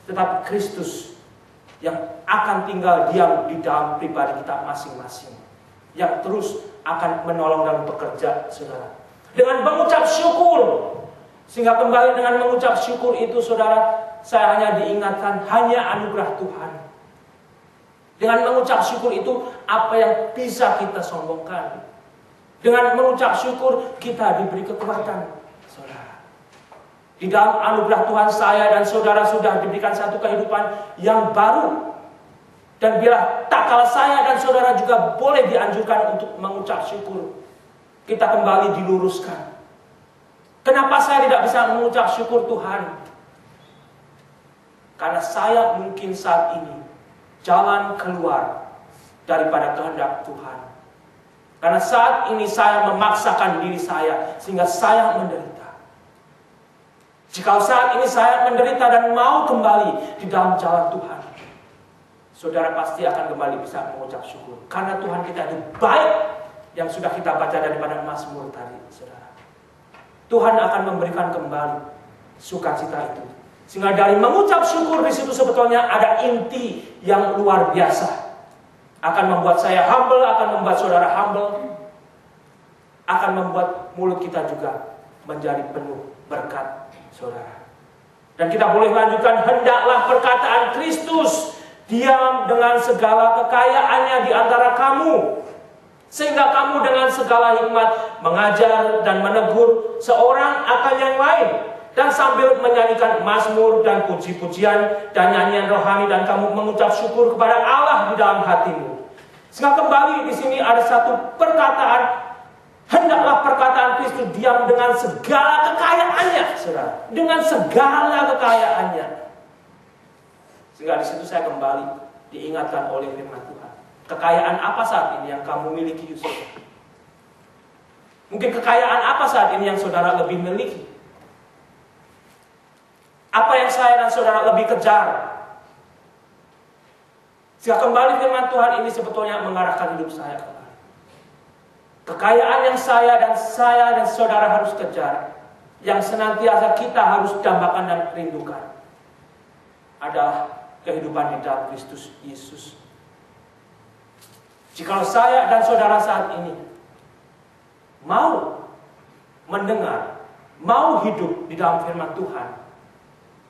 tetapi Kristus yang akan tinggal diam di dalam pribadi kita masing-masing, yang terus akan menolong dalam bekerja, saudara. Dengan mengucap syukur, sehingga kembali dengan mengucap syukur itu, saudara, saya hanya diingatkan hanya anugerah Tuhan. Dengan mengucap syukur itu, apa yang bisa kita sombongkan? Dengan mengucap syukur, kita diberi kekuatan, saudara. Di dalam anugerah Tuhan, saya dan saudara sudah diberikan satu kehidupan yang baru. Dan bila tak kalah saya dan saudara juga boleh dianjurkan untuk mengucap syukur, kita kembali diluruskan. Kenapa saya tidak bisa mengucap syukur Tuhan? Karena saya mungkin saat ini jalan keluar daripada kehendak Tuhan. Karena saat ini saya memaksakan diri saya sehingga saya menderita. Jika saat ini saya menderita dan mau kembali di dalam jalan Tuhan, saudara pasti akan kembali bisa mengucap syukur. Karena Tuhan kita itu baik, yang sudah kita baca daripada Mazmur tadi, saudara. Tuhan akan memberikan kembali sukacita itu. Sehingga dari mengucap syukur di situ sebetulnya ada inti yang luar biasa. Akan membuat saya humble, akan membuat saudara humble, akan membuat mulut kita juga menjadi penuh berkat, saudara. Dan kita boleh lanjutkan, hendaklah perkataan Kristus diam dengan segala kekayaannya di antara kamu, sehingga kamu dengan segala hikmat mengajar dan menegur seorang akan yang lain, dan sambil menyanyikan mazmur dan puji-pujian dan nyanyian rohani, dan kamu mengucap syukur kepada Allah di dalam hatimu. Sehingga kembali di sini ada satu perkataan, hendaklah perkataan Kristus diam dengan segala kekayaannya, saudara, dengan segala kekayaannya. Sehingga di situ saya kembali diingatkan oleh firman Tuhan. Kekayaan apa saat ini yang kamu miliki, Yusuf? Mungkin kekayaan apa saat ini yang saudara lebih miliki? Apa yang saya dan saudara lebih kejar? Sehingga kembali firman Tuhan ini sebetulnya mengarahkan hidup saya kembali. Kekayaan yang saya dan saudara harus kejar, yang senantiasa kita harus dambakan dan rindukan, adalah kehidupan di dalam Kristus Yesus. Jika saya dan saudara saat ini mau mendengar, mau hidup di dalam firman Tuhan,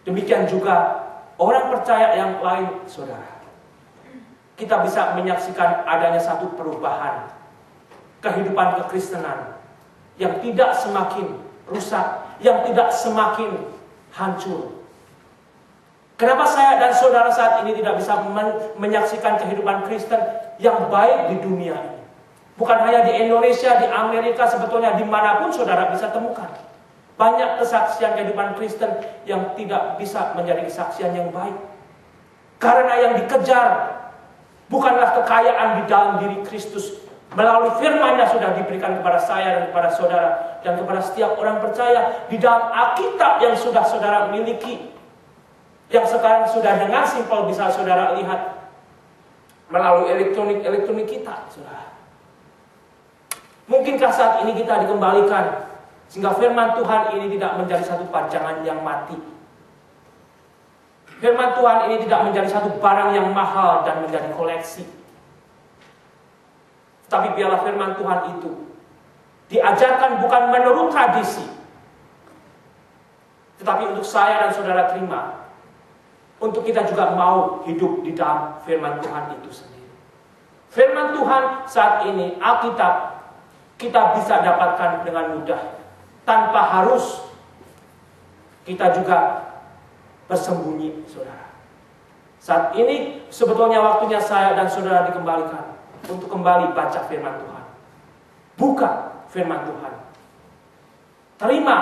demikian juga orang percaya yang lain, saudara, kita bisa menyaksikan adanya satu perubahan kehidupan kekristenan yang tidak semakin rusak, yang tidak semakin hancur. Kenapa saya dan saudara saat ini tidak bisa menyaksikan kehidupan Kristen yang baik di dunia ini? Bukan hanya di Indonesia, di Amerika, sebetulnya dimanapun saudara bisa temukan banyak kesaksian kehidupan Kristen yang tidak bisa menjadi kesaksian yang baik. Karena yang dikejar bukanlah kekayaan di dalam diri Kristus. Melalui firman-Nya sudah diberikan kepada saya dan kepada saudara dan kepada setiap orang percaya di dalam Alkitab yang sudah saudara miliki, yang sekarang sudah dengan simpel bisa saudara lihat melalui elektronik kita, saudara. Mungkinkah saat ini kita dikembalikan sehingga firman Tuhan ini tidak menjadi satu pajangan yang mati? Firman Tuhan ini tidak menjadi satu barang yang mahal dan menjadi koleksi. Tapi biarlah firman Tuhan itu diajarkan bukan menurut tradisi, tetapi untuk saya dan saudara terima, untuk kita juga mau hidup di dalam firman Tuhan itu sendiri. Firman Tuhan saat ini, Alkitab, kita bisa dapatkan dengan mudah, tanpa harus kita juga bersembunyi, saudara. Saat ini sebetulnya waktunya saya dan saudara dikembalikan untuk kembali baca firman Tuhan. Buka firman Tuhan. Terima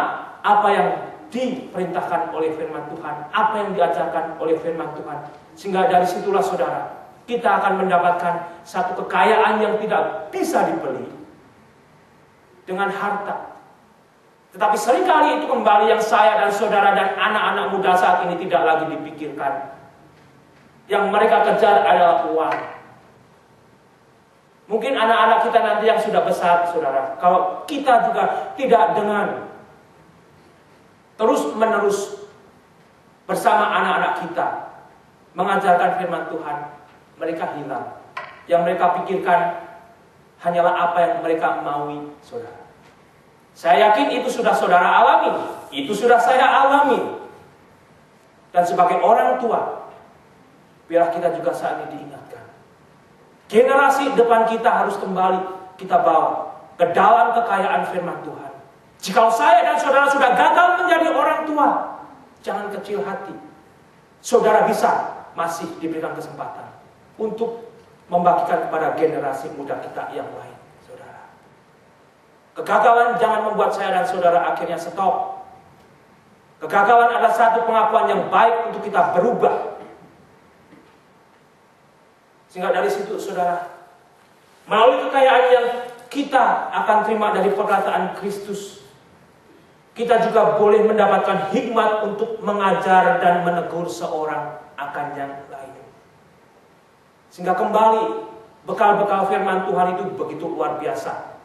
apa yang diperintahkan oleh firman Tuhan, apa yang diajarkan oleh firman Tuhan. Sehingga dari situlah saudara, kita akan mendapatkan satu kekayaan yang tidak bisa dibeli dengan harta. Tetapi seringkali itu kembali yang saya dan saudara dan anak-anak muda saat ini tidak lagi dipikirkan. Yang mereka kejar adalah uang. Mungkin anak-anak kita nanti yang sudah besar, saudara, kalau kita juga tidak dengan terus-menerus bersama anak-anak kita mengajarkan firman Tuhan, mereka hilang. Yang mereka pikirkan hanyalah apa yang mereka maui, saudara. Saya yakin itu sudah saudara alami, itu sudah saya alami. Dan sebagai orang tua, biarlah kita juga saat ini diingatkan. Generasi depan kita harus kembali kita bawa ke dalam kekayaan firman Tuhan. Jika saya dan saudara sudah gagal menjadi orang tua, jangan kecil hati. Saudara bisa masih diberikan kesempatan untuk membagikan kepada generasi muda kita yang lain, saudara. Kegagalan jangan membuat saya dan saudara akhirnya stop. Kegagalan adalah satu pengakuan yang baik untuk kita berubah. Sehingga dari situ, saudara, melalui kekayaan yang kita akan terima dari perkataan Kristus, kita juga boleh mendapatkan hikmat untuk mengajar dan menegur seorang akan yang lain. Sehingga kembali bekal-bekal firman Tuhan itu begitu luar biasa.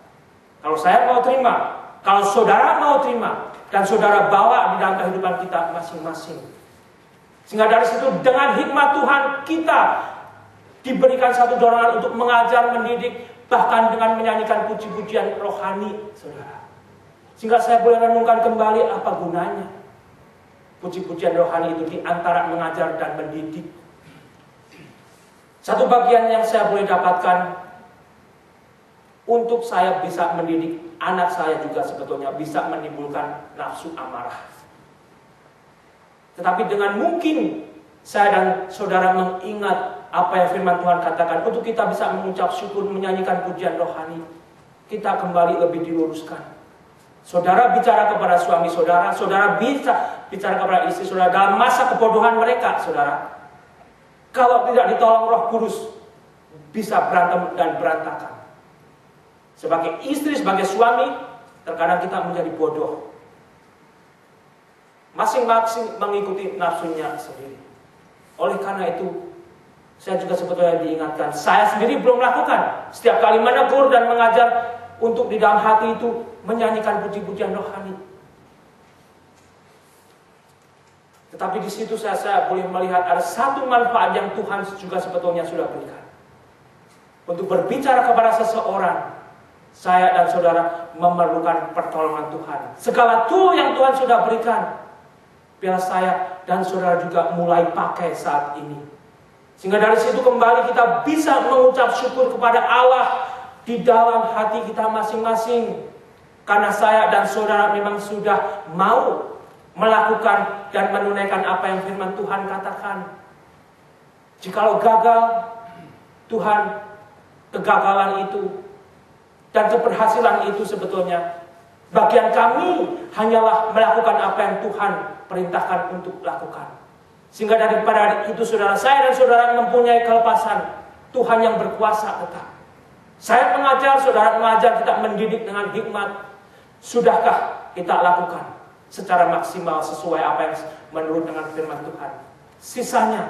Kalau saya mau terima, kalau saudara mau terima, dan saudara bawa di dalam kehidupan kita masing-masing. Sehingga dari situ dengan hikmat Tuhan kita diberikan satu dorongan untuk mengajar, mendidik, bahkan dengan menyanyikan puji-pujian rohani, saudara. Sehingga saya boleh renungkan kembali apa gunanya puji-pujian rohani itu di antara mengajar dan mendidik. Satu bagian yang saya boleh dapatkan untuk saya bisa mendidik anak saya juga sebetulnya bisa menimbulkan nafsu amarah. Tetapi dengan mungkin saya dan saudara mengingat apa yang firman Tuhan katakan, untuk kita bisa mengucap syukur, menyanyikan pujian rohani, kita kembali lebih diluruskan. Saudara bicara kepada suami saudara, saudara bisa bicara kepada istri saudara dalam masa kebodohan mereka, saudara. Kalau tidak ditolong Roh Kudus, bisa berantem dan berantakan. Sebagai istri, sebagai suami, terkadang kita menjadi bodoh. Masing-masing mengikuti nafsunya sendiri. Oleh karena itu, saya juga sebetulnya diingatkan, saya sendiri belum melakukan. Setiap kali menegur dan mengajar, untuk di dalam hati itu menyanyikan puji-pujian rohani. Tetapi di situ saya boleh melihat ada satu manfaat yang Tuhan juga sebetulnya sudah berikan. Untuk berbicara kepada seseorang, saya dan saudara memerlukan pertolongan Tuhan. Segala tool yang Tuhan sudah berikan, biar saya dan saudara juga mulai pakai saat ini. Sehingga dari situ kembali kita bisa mengucap syukur kepada Allah di dalam hati kita masing-masing. Karena saya dan saudara memang sudah mau melakukan dan menunaikan apa yang firman Tuhan katakan. Jikalau gagal, Tuhan, kegagalan itu dan keberhasilan itu sebetulnya bagian kami hanyalah melakukan apa yang Tuhan perintahkan untuk lakukan. Sehingga daripada itu saudara, saya dan saudara mempunyai kelepasan. Tuhan yang berkuasa tetap. Saya mengajar, saudara mengajar, kita mendidik dengan hikmat. Sudahkah kita lakukan secara maksimal sesuai apa yang menurut dengan firman Tuhan? Sisanya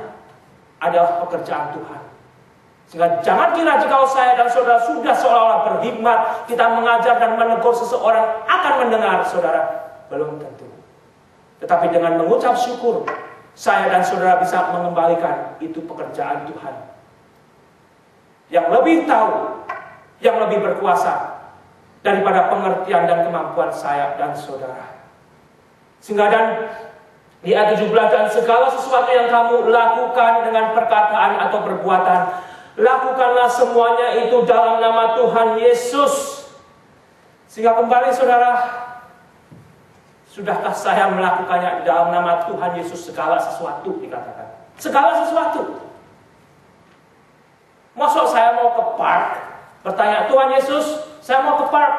adalah pekerjaan Tuhan. Sehingga jangan kira jika saya dan saudara sudah seolah-olah berhikmat, kita mengajar dan menegur seseorang akan mendengar, saudara. Belum tentu. Tetapi dengan mengucap syukur, saya dan saudara bisa mengembalikan itu pekerjaan Tuhan. Yang lebih tahu, yang lebih berkuasa daripada pengertian dan kemampuan saya dan saudara. Sehingga dan di ayat 17, dan segala sesuatu yang kamu lakukan dengan perkataan atau perbuatan, lakukanlah semuanya itu dalam nama Tuhan Yesus. Sehingga kembali saudara, sudahkah saya melakukannya dalam nama Tuhan Yesus? Segala sesuatu dikatakan. Segala sesuatu. Maksud saya mau ke park, bertanya, Tuhan Yesus, saya mau ke park.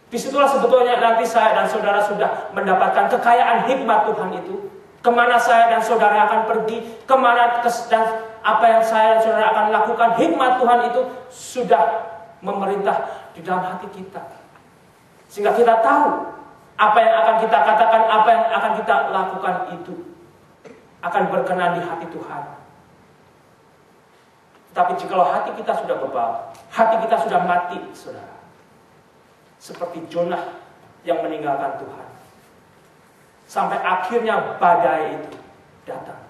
Disitulah sebetulnya nanti saya dan saudara sudah mendapatkan kekayaan hikmat Tuhan itu. Kemana saya dan saudara akan pergi, kemana dan apa yang saya dan saudara akan lakukan, hikmat Tuhan itu sudah memerintah di dalam hati kita. Sehingga kita tahu apa yang akan kita katakan, apa yang akan kita lakukan itu akan berkenan di hati Tuhan. Tapi jikalau hati kita sudah bebal, hati kita sudah mati, saudara, seperti Jonah yang meninggalkan Tuhan, sampai akhirnya badai itu datang